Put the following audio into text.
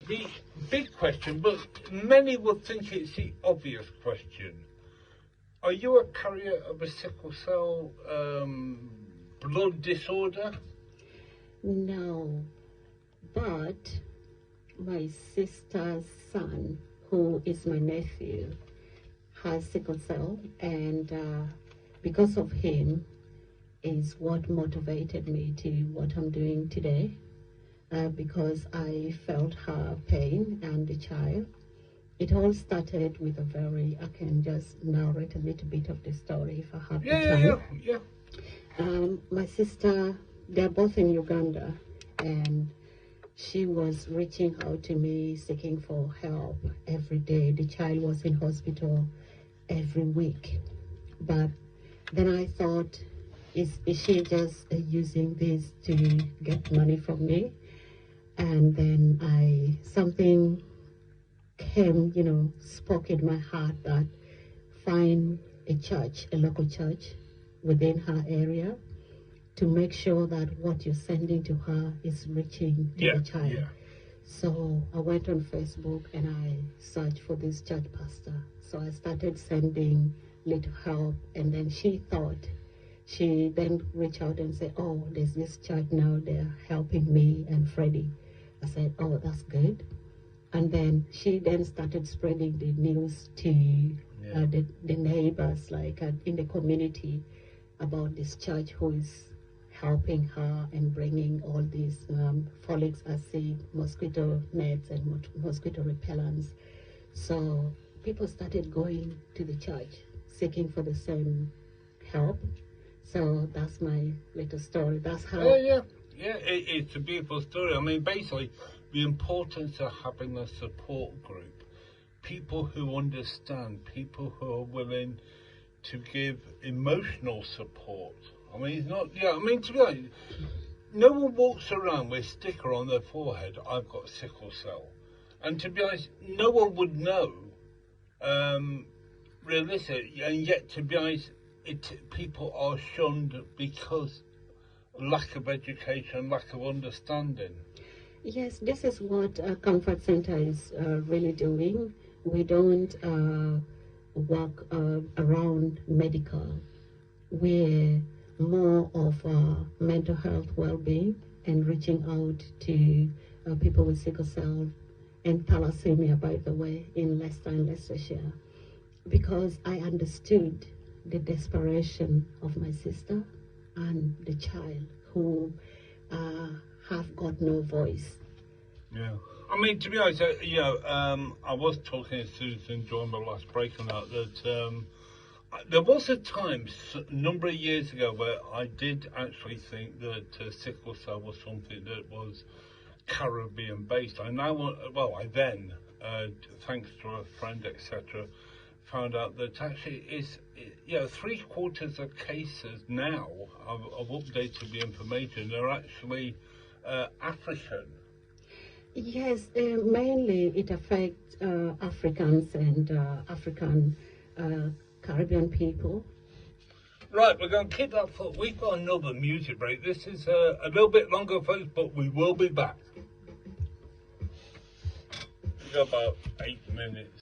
the big question, but many would think it's the obvious question. Are you a carrier of a sickle cell blood disorder? No, but my sister's son, who is my nephew, has sickle cell, and because of him is what motivated me to what I'm doing today, because I felt her pain and the child. It all started with I can just narrate a little bit of the story if I have the time. Yeah. My sister, they're both in Uganda, and she was reaching out to me, seeking for help every day. The child was in hospital every week. But then I thought, is she just using this to get money from me? And then something came, spoke in my heart that find a church, a local church within her area, to make sure that what you're sending to her is reaching to the child. Yeah. So I went on Facebook and I searched for this church pastor. So I started sending little help, and then she then reached out and said, oh, there's this church now, they're helping me and Freddie. I said, oh, that's good. And then she then started spreading the news to the neighbors, like in the community, about this church who is helping her and bringing all these folic acid, mosquito nets, and mosquito repellents. So people started going to the church, seeking for the same help. So that's my little story. That's how. It's a beautiful story. I mean, basically, the importance of having a support group, people who understand, people who are willing to give emotional support. I mean, it's not, to be honest, no one walks around with a sticker on their forehead, I've got sickle cell. And to be honest, no one would know, realistically, and yet, to be honest, people are shunned because lack of education, lack of understanding. Yes, this is what Comfort Center is really doing. We don't work around medical. We're more of mental health well-being and reaching out to people with sickle cell and thalassemia, by the way, in Leicester and Leicestershire, because I understood the desperation of my sister and the child who have got no voice. Yeah. I mean, to be honest, I was talking to Susan during the last break on that there was a time, a number of years ago, where I did actually think that sickle cell was something that was Caribbean-based. I then, thanks to a friend, etc., found out that actually it's, 3/4 of cases now, I've updated the information, they're actually African. Yes, mainly it affects Africans and African Caribbean people. Right, we're going to keep that thought. We've got another music break. This is a little bit longer, folks, but we will be back. We've got about 8 minutes.